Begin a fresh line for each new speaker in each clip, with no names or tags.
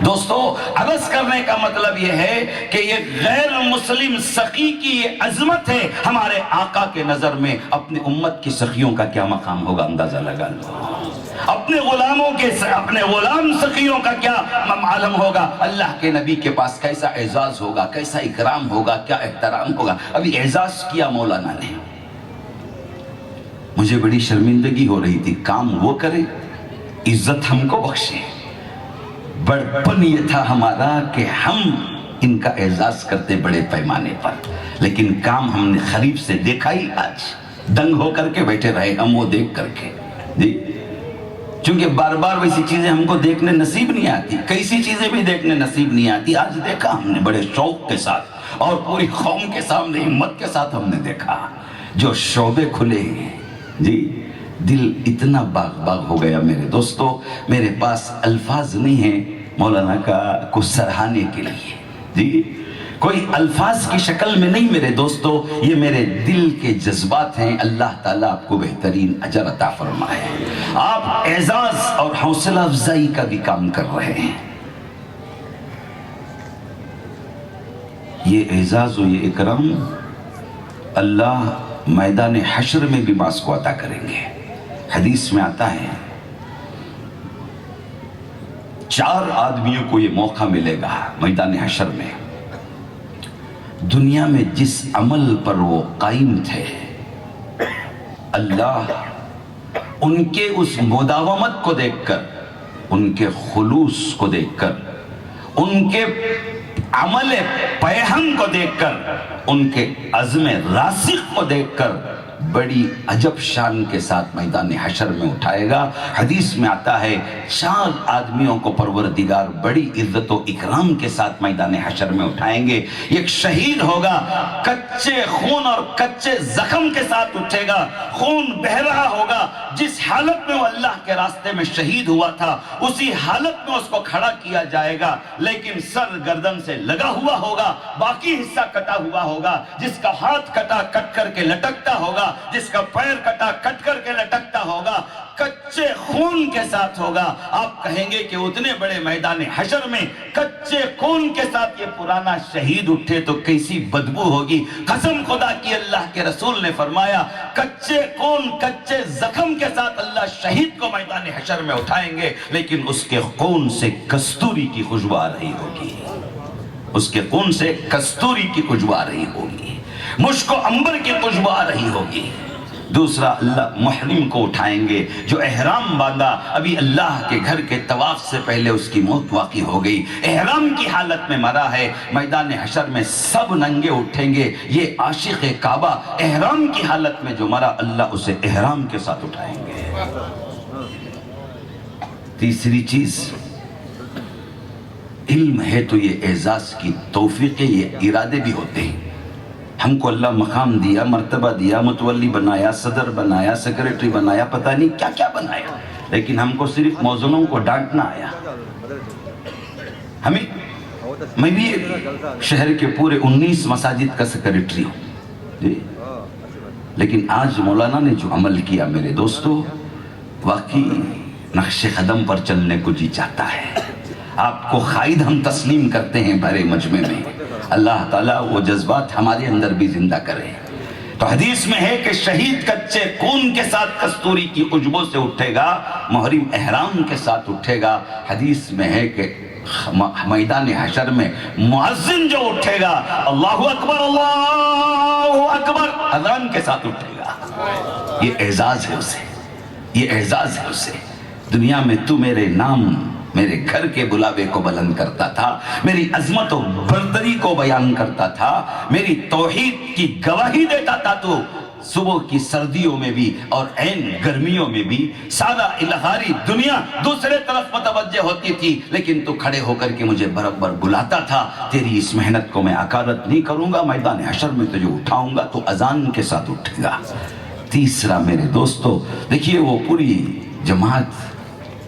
دوستو عرض کرنے کا مطلب یہ ہے کہ یہ غیر مسلم سخی کی یہ عظمت ہے. ہمارے آقا کے نظر میں اپنے امت کی سخیوں کا کیا مقام ہوگا اندازہ لگا لو. اپنے غلاموں کے اپنے غلام سخیوں کا کیا عالم ہوگا. اللہ کے نبی کے پاس کیسا اعزاز ہوگا, کیسا اکرام ہوگا, کیا احترام ہوگا. ابھی اعزاز کیا مولانا نے, مجھے بڑی شرمندگی ہو رہی تھی. کام وہ کرے, عزت ہم کو بخشے. بڑپن یہ تھا ہمارا کہ ہم ان کا اعزاز کرتے بڑے پیمانے پر, لیکن کام ہم نے قریب سے دیکھا ہی. آج دنگ ہو کر کے بیٹھے رہے ہم وہ دیکھ کر کے. جی, چونکہ بار بار ویسی چیزیں ہم کو دیکھنے نصیب نہیں آتی, کیسی چیزیں بھی دیکھنے نصیب نہیں آتی. آج دیکھا ہم نے بڑے شوق کے ساتھ اور پوری قوم کے سامنے ہمت کے ساتھ ہم نے دیکھا جو شعبے کھلے ہیں. جی, دل اتنا باغ باغ ہو گیا میرے دوستو. میرے پاس الفاظ نہیں ہیں مولانا کا کو سراہنے کے لیے. جی, کوئی الفاظ کی شکل میں نہیں میرے دوستو, یہ میرے دل کے جذبات ہیں. اللہ تعالیٰ آپ کو بہترین اجر عطا فرمائے. آپ اعزاز اور حوصلہ افزائی کا بھی کام کر رہے ہیں. یہ اعزاز و یہ اکرام اللہ میدان حشر میں بھی باس کو عطا کریں گے. حدیث میں آتا ہے 4 آدمیوں کو یہ موقع ملے گا میدان حشر میں. دنیا میں جس عمل پر وہ قائم تھے, اللہ ان کے اس مداومت کو دیکھ کر, ان کے خلوص کو دیکھ کر, ان کے عمل پیہم کو دیکھ کر, ان کے عزم راسخ کو دیکھ کر بڑی عجب شان کے ساتھ میدان حشر میں اٹھائے گا. حدیث میں آتا ہے 4 آدمیوں کو پروردگار بڑی عزت و اکرام کے ساتھ میدان حشر میں اٹھائیں گے. ایک شہید ہوگا, کچے خون اور کچے زخم کے ساتھ اٹھے گا, خون بہ رہا ہوگا. جس حالت میں وہ اللہ کے راستے میں شہید ہوا تھا اسی حالت میں اس کو کھڑا کیا جائے گا, لیکن سر گردن سے لگا ہوا ہوگا, باقی حصہ کٹا ہوا ہوگا. جس کا ہاتھ کٹا کٹ کر کے لٹکتا ہوگا, جس کا پیر کٹا کٹ کر کے لٹکتا ہوگا, کچے خون کے ساتھ ہوگا. آپ کہیں گے کہ اتنے بڑے میدان حشر میں کچے خون کے ساتھ یہ پرانا شہید اٹھے تو کیسی بدبو ہوگی. قسم خدا کی اللہ کے رسول نے فرمایا کچے خون کچے زخم کے ساتھ اللہ شہید کو میدان حشر میں اٹھائیں گے, لیکن اس کے خون سے کستوری کی خوشبو آ رہی ہوگی. اس کے خون سے کستوری کی خوشبو آ رہی ہوگی, مشک و عنبر کی خوشبو آ رہی ہوگی. دوسرا, اللہ محرم کو اٹھائیں گے جو احرام باندھا, ابھی اللہ کے گھر کے طواف سے پہلے اس کی موت واقع ہو گئی, احرام کی حالت میں مرا ہے. میدان حشر میں سب ننگے اٹھیں گے. یہ عاشق کعبہ احرام کی حالت میں جو مرا, اللہ اسے احرام کے ساتھ اٹھائیں گے. تیسری چیز, علم ہے تو یہ اعزاز کی توفیق ہے, یہ ارادے بھی ہوتے ہیں. ہم کو اللہ مقام دیا, مرتبہ دیا, متولی بنایا, صدر بنایا, سیکریٹری بنایا, پتہ نہیں کیا کیا بنایا, لیکن ہم کو صرف موذنوں کو ڈانٹنا آیا. میں بھی شہر کے پورے 19 مساجد کا سیکریٹری ہوں. جی, لیکن آج مولانا نے جو عمل کیا میرے دوستو, واقعی نقش قدم پر چلنے کو جی چاہتا ہے. آپ کو قائد ہم تسلیم کرتے ہیں بھرے مجمع میں. اللہ تعالیٰ وہ جذبات ہمارے اندر بھی زندہ کرے. تو حدیث میں ہے کہ شہید کچے خون کے ساتھ کستوری کی خوشبو سے اٹھے گا, محرم احرام کے ساتھ اٹھے گا. حدیث میں ہے کہ میدان حشر میں مؤذن جو اٹھے گا, اللہ اکبر اللہ اکبر اذان کے ساتھ اٹھے گا. یہ اعزاز ہے اسے, یہ اعزاز ہے اسے. دنیا میں تو میرے نام میرے گھر کے بلاوے کو بلند کرتا تھا, میری عظمت و برتری کو بیان کرتا تھا, میری توحید کی گواہی دیتا تھا. تو صبح کی سردیوں میں بھی اور عین گرمیوں میں بھی سارا الہاری دنیا دوسرے طرف متوجہ ہوتی تھی, لیکن تو کھڑے ہو کر کے مجھے برابر بلاتا تھا. تیری اس محنت کو میں عقارت نہیں کروں گا, میدان حشر میں تجھے اٹھاؤں گا تو اذان کے ساتھ اٹھے گا. تیسرا میرے دوستو, دیکھیے وہ پوری جماعت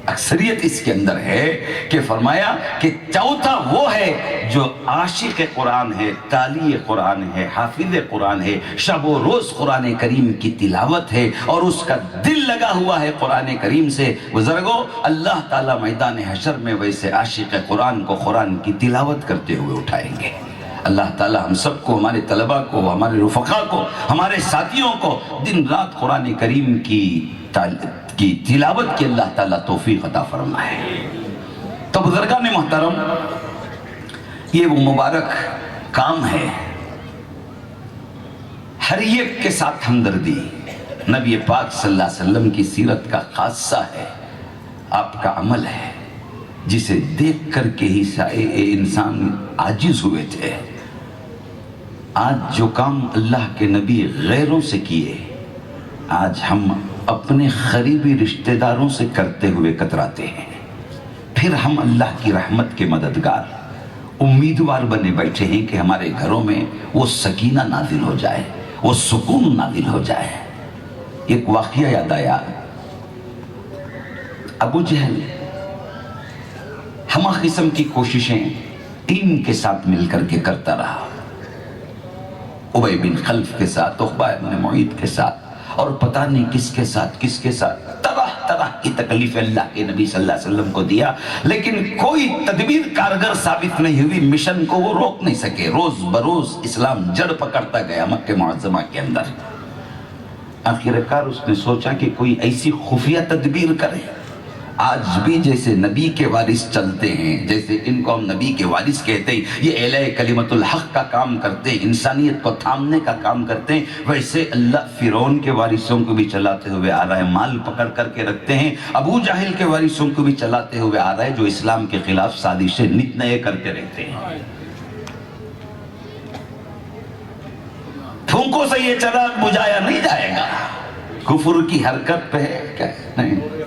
اکثریت اس کے اندر ہے کہ فرمایا کہ چوتھا وہ ہے جو عاشق قرآن ہے، تالی قرآن ہے، حافظ قرآن ہے، شب و روز قرآن کریم کی تلاوت ہے اور اس کا دل لگا ہوا ہے قرآن کریم سے۔ بزرگوں، اللہ تعالیٰ میدان حشر میں ویسے عاشق قرآن کو قرآن کی تلاوت کرتے ہوئے اٹھائیں گے۔ اللہ تعالیٰ ہم سب کو، ہمارے طلباء کو، ہمارے رفقاء کو، ہمارے ساتھیوں کو دن رات قرآن کریم کی تلاوت کی اللہ تعالیٰ توفیق عطا فرمائے۔ تو بزرگان محترم، یہ وہ مبارک کام ہے، ہر ایک کے ساتھ ہمدردی نبی پاک صلی اللہ علیہ وسلم کی سیرت کا خاصہ ہے، آپ کا عمل ہے، جسے دیکھ کر کے ہی سائے انسان عاجز ہوئے تھے۔ آج جو کام اللہ کے نبی غیروں سے کیے، آج ہم اپنے قریبی رشتہ داروں سے کرتے ہوئے کتراتے ہیں۔ پھر ہم اللہ کی رحمت کے مددگار، امیدوار بنے بیٹھے ہیں کہ ہمارے گھروں میں وہ سکینہ نازل ہو جائے، وہ سکون نازل ہو جائے۔ ایک واقعہ یاد آیا، ابو جہل ہمہ قسم کی کوششیں ٹیم کے ساتھ مل کر کے کرتا رہا، ابی بن خلف کے ساتھ، عقبہ بن معیط کے ساتھ، اور پتہ نہیں کس کے ساتھ طرح طرح کی تکلیف اللہ کے نبی صلی اللہ علیہ وسلم کو دیا، لیکن کوئی تدبیر کارگر ثابت نہیں ہوئی، مشن کو وہ روک نہیں سکے۔ روز بروز اسلام جڑ پکڑتا گیا مکہ معظمہ کے اندر۔ آخر کار اس نے سوچا کہ کوئی ایسی خفیہ تدبیر کرے۔ آج بھی جیسے نبی کے وارث چلتے ہیں، جیسے ان کو ہم نبی کے وارث کہتے ہیں، یہ اعلاء کلمت الحق کا کام کرتے ہیں، انسانیت کو تھامنے کا کام کرتے ہیں، ویسے اللہ فرعون کے وارثوں کو بھی چلاتے ہوئے آ رہا ہے، مال پکڑ کر کے رکھتے ہیں۔ ابو جہل کے وارثوں کو بھی چلاتے ہوئے آ رہا ہے، جو اسلام کے خلاف سازشیں نت نئے کرتے رہتے ہیں۔ پھونکوں سے یہ چراغ بجھایا نہیں جائے گا، کفر کی حرکت پہ ہے کیا نہیں،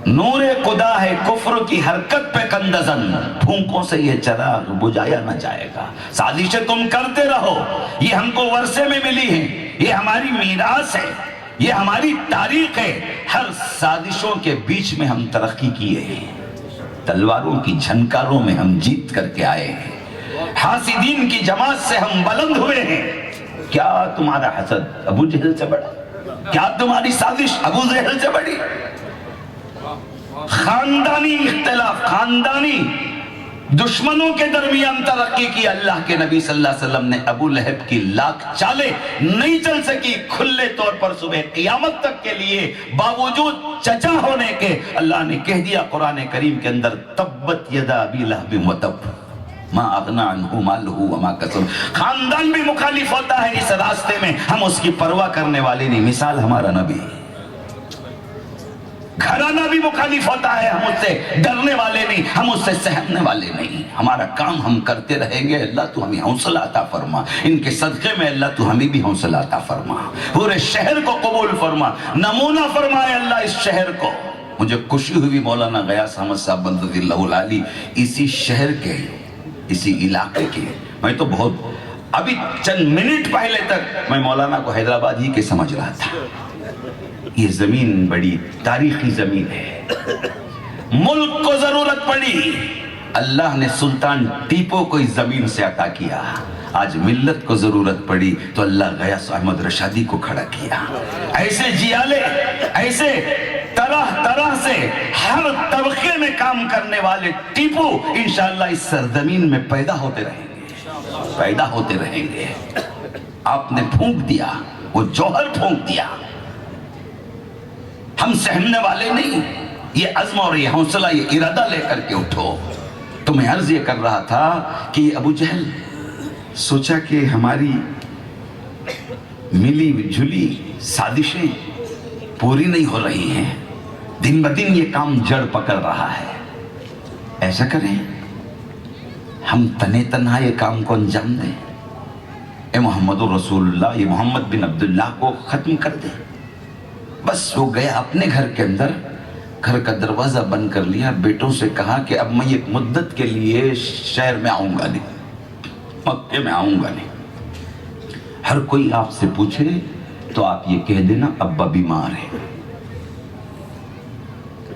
نور خدا ہے کفر کی حرکت پہ کندزن، پھونکوں سے یہ چراغ بجھایا نہ جائے گا۔ سازشیں تم کرتے رہو، یہ ہم کو ورثے میں ملی ہیں، یہ ہماری میراث ہے، یہ ہماری تاریخ ہے۔ ہر سازشوں کے بیچ میں ہم ترقی کیے ہیں، تلواروں کی جھنکاروں میں ہم جیت کر کے آئے ہیں، حاسدین کی جماعت سے ہم بلند ہوئے ہیں۔ کیا تمہارا حسد ابو جہل سے بڑا؟ کیا تمہاری سازش ابو جہل سے بڑی؟ خاندانی اختلاف، خاندانی دشمنوں کے درمیان ترقی کی اللہ کے نبی صلی اللہ علیہ وسلم نے۔ ابو لہب کی لاکھ چالیں نہیں چل سکی، کھلے طور پر صبح قیامت تک کے لیے باوجود چچا ہونے کے اللہ نے کہہ دیا قرآن کریم کے اندر، تبت یدا ابی لہب وتب ما اغنی عنہ مالہ وما کسب۔ خاندان بھی مخالف ہوتا ہے اس راستے میں، ہم اس کی پرواہ کرنے والے نہیں۔ مثال ہمارا نبی، گھرانہ بھی مخالف ہوتا ہے، ہم اس سے ڈرنے والے نہیں، ہم اس سے سہمنے والے نہیں۔ ہمارا کام ہم کرتے رہیں گے، اللہ تو ہمیں حوصلہ عطا فرما، ان کے صدقے میں اللہ تو ہمیں بھی حوصلہ عطا فرما، پورے شہر کو قبول فرما، نمونہ فرمائے اللہ اس شہر کو۔ مجھے خوشی ہوئی مولانا غیاث احمد صاحب بلدی اللہ العالی اسی شہر کے، اسی علاقے کے، میں تو بہت ابھی چند منٹ پہلے تک میں مولانا کو حیدرآباد ہی کے سمجھ رہا تھا۔ یہ زمین بڑی تاریخی زمین ہے، ملک کو ضرورت پڑی، اللہ نے سلطان ٹیپو کو اس زمین سے عطا کیا۔ آج ملت کو ضرورت پڑی تو اللہ غیاث احمد رشادی کو کھڑا کیا۔ ایسے جیالے، ایسے طرح طرح سے ہر طبقے میں کام کرنے والے ٹیپو انشاءاللہ اس سرزمین میں پیدا ہوتے رہیں گے، پیدا ہوتے رہیں گے۔ آپ نے پھونک دیا، وہ جوہر پھونک دیا، ہم سہمنے والے نہیں۔ یہ عزم اور یہ حوصلہ، یہ ارادہ لے کر کے اٹھو۔ تو میں عرض یہ کر رہا تھا کہ ابو جہل سوچا کہ ہماری ملی جھلی سازشیں پوری نہیں ہو رہی ہیں، دن بدن یہ کام جڑ پکڑ رہا ہے، ایسا کریں ہم تنے تنہا یہ کام کو انجام دیں، اے محمد رسول اللہ، یہ محمد بن عبداللہ کو ختم کر دیں۔ بس وہ گیا اپنے گھر کے اندر، گھر کا دروازہ بند کر لیا، بیٹوں سے کہا کہ اب میں ایک مدت کے لیے شہر میں آؤں گا نہیں، مکے میں آؤں گا نہیں، ہر کوئی آپ سے پوچھے تو آپ یہ کہہ دینا ابا بیمار ہے،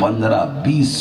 15-20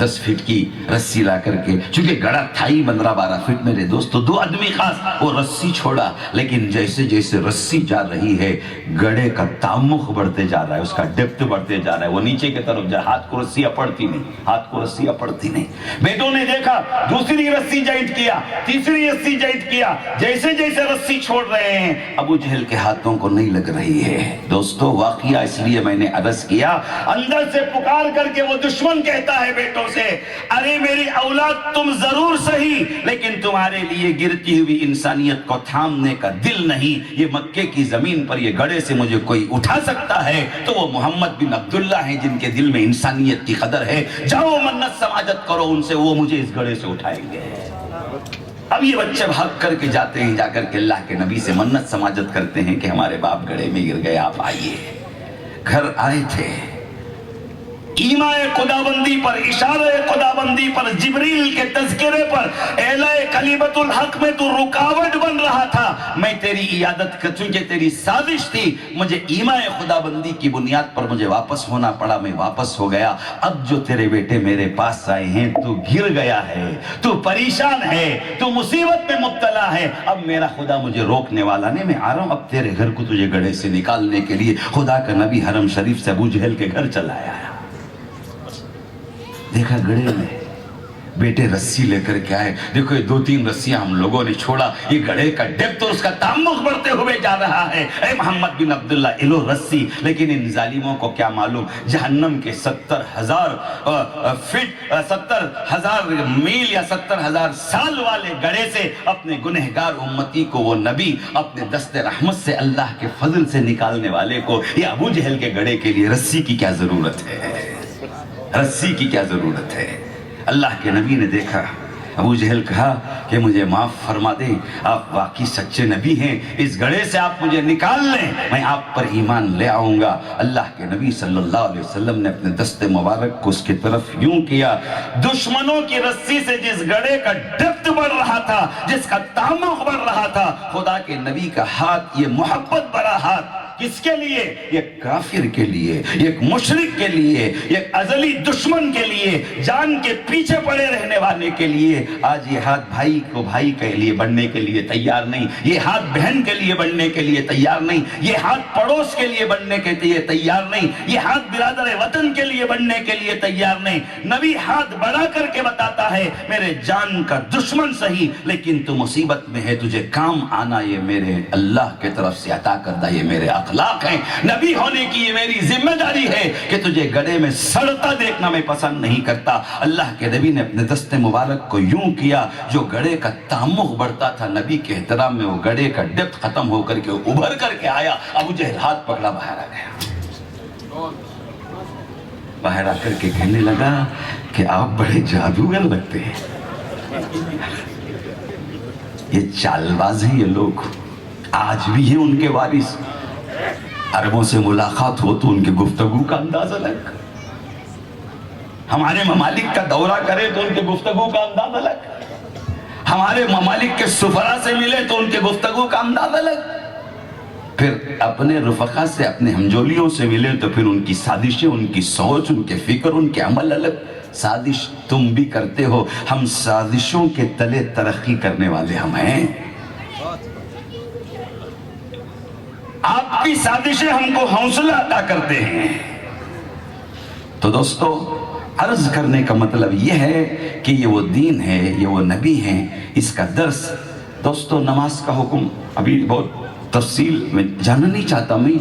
10 فٹ کی رسی لا کر کے، چونکہ گڑا تھا ہی 15-12 فٹ میرے دوستو، 2 آدمی خاص، وہ رسی چھوڑا، لیکن جیسے جیسے رسی جا رہی ہے گڑے کا تعمق بڑھتے جا رہا ہے، اس کا ڈیپتھ بڑھتے جا رہا ہے، وہ نیچے کی طرف جا، ہاتھ کو رسی اپڑتی نہیں، بیٹوں نے دیکھا، دوسری رسی جائنٹ کیا، تیسری رسی جائنٹ کیا، جیسے جیسے رسی چھوڑ رہے ہیں ابو جہل کے ہاتھوں کو نہیں لگ رہی ہے۔ دوستو واقعہ اس لیے میں نے عرض کیا، اندر سے پکار کر کے وہ دشمن کہتا ہے بیٹوں سے، ارے میری اولاد تم ضرور صحیح، لیکن تمہارے لیے گرتی ہوئی انسانیت کو تھامنے کا دل نہیں، یہ مکے کی زمین پر یہ گڑے سے مجھے کوئی اٹھا سکتا ہے تو وہ محمد بن عبداللہ ہیں جن کے دل میں انسانیت کی قدر ہے، جاؤ منت سماجت کرو ان سے، وہ مجھے اس گڑے سے اٹھائیں گے۔ اب یہ بچے بھاگ کر کے جاتے ہیں، جا کر کے اللہ کے نبی سے منت سماجت کرتے ہیں کہ ہمارے باپ گڑھے میں گر گئے، آپ آئیے۔ گھر آئے تھے، ایماء خداوندی پر، اشارہ خداوندی پر، جبریل کے تذکرے پر، اعلٰ کلمت الحق میں تو رکاوٹ بن رہا تھا، میں تیری عیادت کا، چونکہ تیری سازش تھی، مجھے ایماء خداوندی کی بنیاد پر مجھے واپس ہونا پڑا، میں واپس ہو گیا۔ اب جو تیرے بیٹے میرے پاس آئے ہیں، تو گر گیا ہے، تو پریشان ہے، تو مصیبت میں مبتلا ہے، اب میرا خدا مجھے روکنے والا نہیں، میں آ رہا ہوں اب تیرے گھر کو تجھے گڑھے سے نکالنے کے لیے۔ خدا کا نبی حرم شریف سے ابو جہل کے گھر چلا آیا، دیکھا گڑھے میں بیٹے رسی لے کر کے آئے، دیکھو یہ 2-3 رسیاں ہم لوگوں نے چھوڑا، یہ گڑھے کا ڈیپتھ اور اس کا تعمق بڑھتے ہوئے جا رہا ہے، اے محمد بن عبداللہ الو رسی، لیکن ان ظالموں کو کیا معلوم جہنم کے 70,000 فٹ 70,000 میل یا 70,000 سال والے گڑھے سے اپنے گنہگار امتی کو وہ نبی اپنے دست رحمت سے اللہ کے فضل سے نکالنے والے کو، یہ ابو جہل کے گڑھے کے لیے رسی کی کیا ضرورت ہے، رسی کی کیا ضرورت ہے۔ اللہ کے نبی نے دیکھا، ابو جہل کہا کہ مجھے معاف فرما دیں، آپ واقعی سچے نبی ہیں، اس گڑھے سے آپ مجھے نکال لیں، میں آپ پر ایمان لے آؤں گا۔ اللہ کے نبی صلی اللہ علیہ وسلم نے اپنے دست مبارک کو اس کی طرف یوں کیا، دشمنوں کی رسی سے جس گڑھے کا ڈیپتھ بڑھ رہا تھا، جس کا تعمق بڑھ رہا تھا، خدا کے نبی کا ہاتھ، یہ محبت بڑا ہاتھ کس کے لیے؟ ایک کافر کے لیے، ایک مشرک کے لیے، ایک ازلی دشمن کے لیے، جان کے پیچھے پڑے رہنے والے کے لیے۔ آج یہ ہاتھ بھائی کو بھائی کے لیے بڑھنے کے لیے تیار نہیں، یہ ہاتھ بہن کے لیے بڑھنے کے لیے تیار نہیں، یہ ہاتھ پڑوس کے لیے بڑھنے کے لیے تیار نہیں، یہ ہاتھ برادر وطن کے لیے بڑھنے کے لیے تیار نہیں۔ نبی ہاتھ بڑھا کر کے بتاتا ہے، میرے جان کا دشمن صحیح، لیکن تو مصیبت میں ہے، تجھے کام آنا، یہ میرے اللہ کے طرف سے عطا کردہ یہ میرے اخلاق ہیں، نبی ہونے کی یہ میری ذمہ داری ہے کہ تجھے گڑھے میں سڑتا دیکھنا میں پسند نہیں کرتا۔ اللہ کے نبی نے اپنے دست مبارک کو یوں کیا، جو گڑھے کا تعمق بڑھتا تھا نبی کے احترام میں، وہ گڑھے کا ڈیپتھ ختم ہو کر کے ابھر کر کے آیا۔ ابو جہل ہاتھ پکڑا، باہر آ گیا، باہر آ کر کے کہنے لگا کہ آپ بڑے جادوگر لگتے ہیں، یہ چال باز ہیں، یہ لوگ آج بھی ہیں ان کے وارث، عربوں سے ملاقات ہو تو ان کے گفتگو کا انداز الگ، ہمارے ممالک کا دورہ کرے تو ان کے گفتگو کا انداز الگ، ہمارے ممالک کے سفراء سے ملے تو ان کے گفتگو کا انداز الگ، پھر اپنے رفقا سے، اپنے ہمجولیوں سے ملے تو پھر ان کی سازشیں، ان کی سوچ، ان کے فکر، ان کے عمل الگ۔ سازش تم بھی کرتے ہو، ہم سازشوں کے تلے ترقی کرنے والے ہم ہیں، آپ کی سازشیں ہم کو حوصلہ عطا کرتے ہیں۔ تو دوستو عرض کرنے کا مطلب یہ ہے کہ یہ وہ دین ہے، یہ وہ نبی ہیں، اس کا درس۔ دوستو نماز کا حکم ابھی بہت تفصیل میں جاننا نہیں چاہتا میں،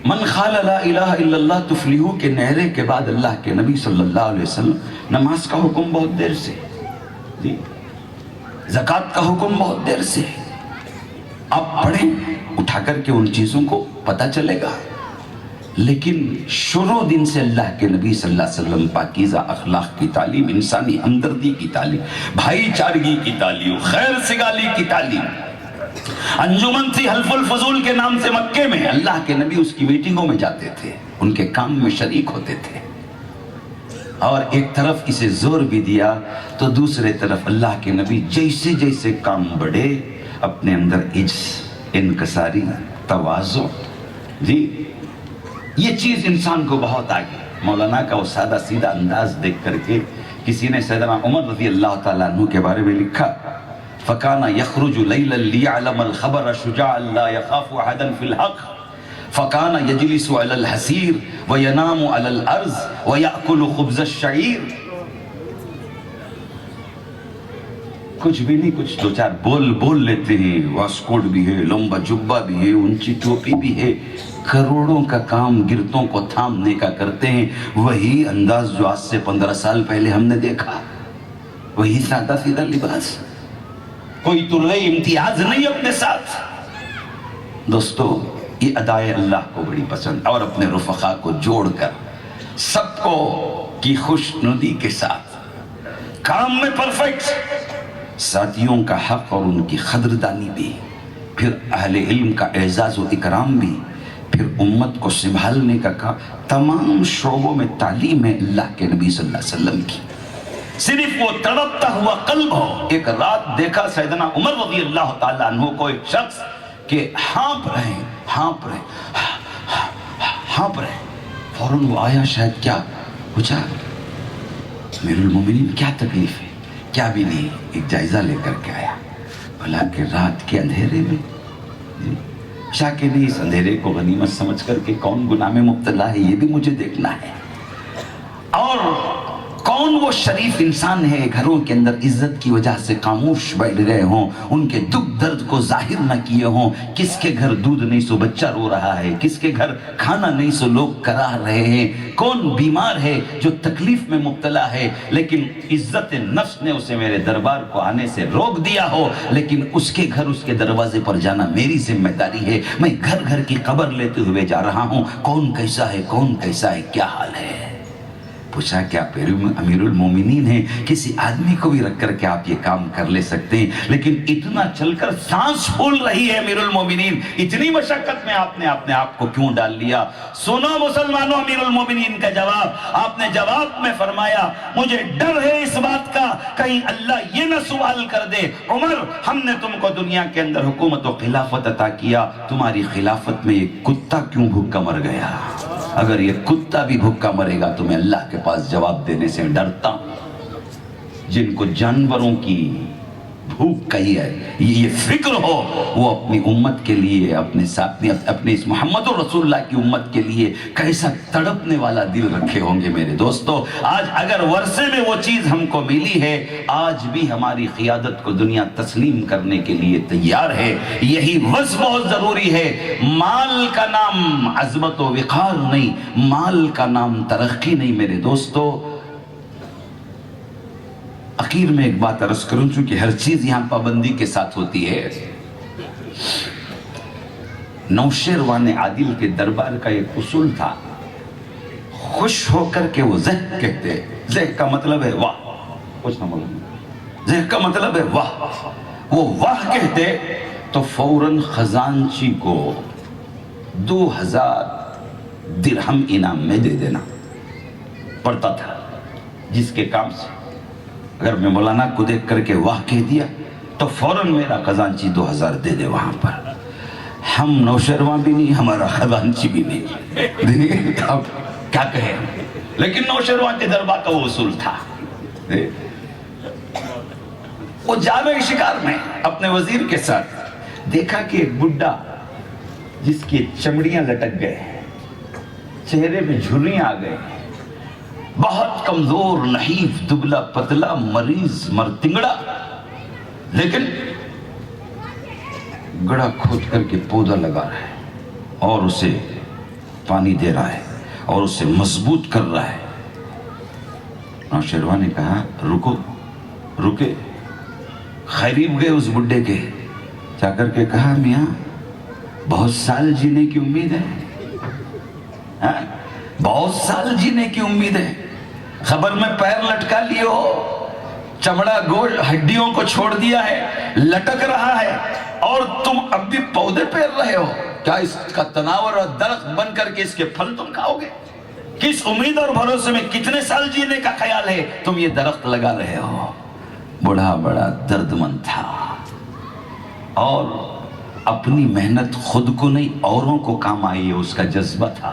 من قال لا الہ الا اللہ تفلحو کے نعرے کے بعد اللہ کے نبی صلی اللہ علیہ وسلم نماز کا حکم بہت دیر سے، جی زکوٰۃ کا حکم بہت دیر سے، آپ پڑھیں اٹھا کر کے ان چیزوں کو پتہ چلے گا، لیکن شروع دن سے اللہ کے نبی صلی اللہ علیہ وسلم پاکیزہ اخلاق کی تعلیم، انسانی ہمدردی کی تعلیم، بھائی چارگی کی تعلیم، خیر سگالی کی تعلیم۔ انجمن تھی حلف الفضول کے نام سے مکے میں، اللہ کے نبی اس کی میٹنگوں میں جاتے تھے، ان کے کام میں شریک ہوتے تھے، اور ایک طرف اسے زور بھی دیا تو دوسرے طرف اللہ کے نبی جیسے جیسے کام بڑھے اپنے اندر عجز، انکساری، تواضع، جی یہ چیز انسان کو بہت آگے مولانا کا وہ سادہ سیدھا انداز دیکھ کر کے کسی نے سیدنا عمر رضی اللہ تعالیٰ عنہ کے بارے میں لکھا، فَكَانَ يَخْرُجُ لَيْلًا لِيَعْلَمَ الْخَبَرَ شُجَاعًا لَا يَخَافُ أَحَدًا فِي الْحَقِّ فَكَانَ يَجْلِسُ عَلَى الْحَسِيرِ وَيَنَامُ عَلَى الْأَرْضِ وَيَأْكُلُ خُبْزَ الشَّعِيرِ۔ کچھ بھی نہیں، کچھ دو چار بول لیتے ہیں، واسکوٹ بھی ہے، لمبا جبہ بھی ہے، اونچی ٹوپی بھی ہے، کروڑوں کا کام گرتوں کو تھامنے کا کرتے ہیں۔ وہی انداز جو آج سے 15 سال پہلے ہم نے دیکھا، وہی سادہ سیدھا لباس، کوئی ترے امتیاز نہیں اپنے ساتھ۔ دوستو یہ ادائے اللہ کو بڑی پسند، اور اپنے رفقا کو جوڑ کر سب کو کی خوش ندی کے ساتھ کام میں پرفیکٹ، ساتھیوں کا حق اور ان کی قدردانی بھی، پھر اہل علم کا اعزاز و اکرام بھی، پھر امت کو سنبھالنے کا کام، تمام شعبوں میں تعلیم ہے اللہ کے نبی صلی اللہ علیہ وسلم کی۔ صرف وہ تڑپتا ہوا قلب ہو۔ ایک رات دیکھا سیدنا عمر رضی اللہ تعالیٰ عنہ کو ایک شخص کہ ہانپ رہے، فوراً وہ آیا، شاید کیا پوچھا، امیر المومنین کیا تکلیف ہے؟ کیا بھی نہیں، ایک جائزہ لے کر کے آیا، بھلا کہ رات کے اندھیرے میں شاہ کے نہیں، اس اندھیرے کو غنیمت سمجھ کر کے کون گناہ میں مبتلا ہے یہ بھی مجھے دیکھنا ہے، اور کون وہ شریف انسان ہے گھروں کے اندر عزت کی وجہ سے خاموش بیٹھ گئے ہوں، ان کے دکھ درد کو ظاہر نہ کیے ہوں، کس کے گھر دودھ نہیں سو بچہ رو رہا ہے، کس کے گھر کھانا نہیں سو لوگ کراہ رہے ہیں، کون بیمار ہے جو تکلیف میں مبتلا ہے، لیکن عزت نفس نے اسے میرے دربار کو آنے سے روک دیا ہو، لیکن اس کے گھر اس کے دروازے پر جانا میری ذمہ داری ہے، میں گھر گھر کی خبر لیتے ہوئے جا رہا ہوں، کون کیسا ہے، کیا حال ہے۔ پوچھا کہ آپ امیر المومنین ہیں، کسی آدمی کو بھی رکھ کر کے آپ یہ کام کر لے سکتے ہیں، لیکن اتنا چل کر سانس پھول رہی ہے امیر المومنین، اتنی مشقت میں آپ نے اپنے آپ کو کیوں ڈال لیا؟ سنو مسلمانوں امیر المومنین کا جواب، آپ نے جواب میں فرمایا، مجھے ڈر ہے اس بات کا کہیں اللہ یہ نہ سوال کر دے، عمر ہم نے تم کو دنیا کے اندر حکومت و خلافت عطا کیا، تمہاری خلافت میں یہ کتا کیوں بھوکا مر گیا؟ اگر یہ کتا بھی بھوکا مرے گا تو میں اللہ کے پاس جواب دینے سے ڈرتا ہوں۔ جن کو جانوروں کی بھوک کہی ہے، یہ فکر ہو، وہ اپنی امت کے لیے، اپنے اس محمد رسول اللہ کی امت کے لیے کیسا تڑپنے والا دل رکھے ہوں گے میرے دوستو۔ آج اگر ورثے میں وہ چیز ہم کو ملی ہے، آج بھی ہماری قیادت کو دنیا تسلیم کرنے کے لیے تیار ہے، یہی وصف بہت ضروری ہے۔ مال کا نام عظمت و وقار نہیں، مال کا نام ترقی نہیں میرے دوستو۔ اخیر میں ایک بات عرض کروں، چونکہ ہر چیز یہاں پابندی کے ساتھ ہوتی ہے۔ نوشیروان عادل کے دربار کا ایک اصول تھا، خوش ہو کر کے وہ زہ کہتے، زہ کا مطلب ہے واہ، کچھ نہ بولوں، زہ کا مطلب ہے واہ، وہ واہ کہتے تو فوراً خزانچی کو 2000 درہم انعام میں دے دینا پڑتا تھا، جس کے کام سے اگر میں مولانا کو دیکھ کر کے واہ کہہ دیا تو فوراً میرا خزانچی 2000 دے دے وہاں پر۔ ہم نوشیروان بھی نہیں، ہمارا خزانچی بھی نہیں، اب کیا کہیں، لیکن نوشیروان کے دربار کا وہ اصول تھا۔ وہ جا رہے شکار میں اپنے وزیر کے ساتھ، دیکھا کہ ایک بڈھا جس کی چمڑیاں لٹک گئے، چہرے میں جھریاں آ گئے، بہت کمزور، نحیف، دبلا پتلا، مریض، مرتنگڑا، لیکن گڑا کھود کر کے پودا لگا رہا ہے اور اسے پانی دے رہا ہے اور اسے مضبوط کر رہا ہے۔ نوشیروان نے کہا رکے، قریب گئے اس بڈھے کے، جا کر کے کہا میاں بہت سال جینے کی امید ہے، بہت سال جینے کی امید ہے، خبر میں پیر لٹکا لیے ہو، چمڑا گوشت ہڈیوں کو چھوڑ دیا ہے، لٹک رہا ہے، اور تم اب بھی پودے پیر رہے ہو، کیا اس کا تناور اور درخت بن کر کے اس کے پھل تم کھاؤ گے؟ کس امید اور بھروسے میں کتنے سال جینے کا خیال ہے تم یہ درخت لگا رہے ہو؟ بڑا بڑا درد مند تھا، اور اپنی محنت خود کو نہیں اوروں کو کام آئی ہے اس کا جذبہ تھا۔